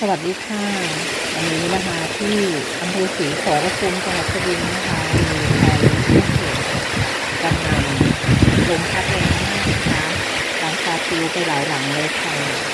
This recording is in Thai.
สวัสดีค่ะวันนี้นะคะที่อำเภอศรีขอรภูมิจังหวัดสุรินทร์นะคะมีพายุลูกเห็บกำลังลมพัดแรงมากนะคะหลังคาปลิวไปหลายหลังเลยค่ะ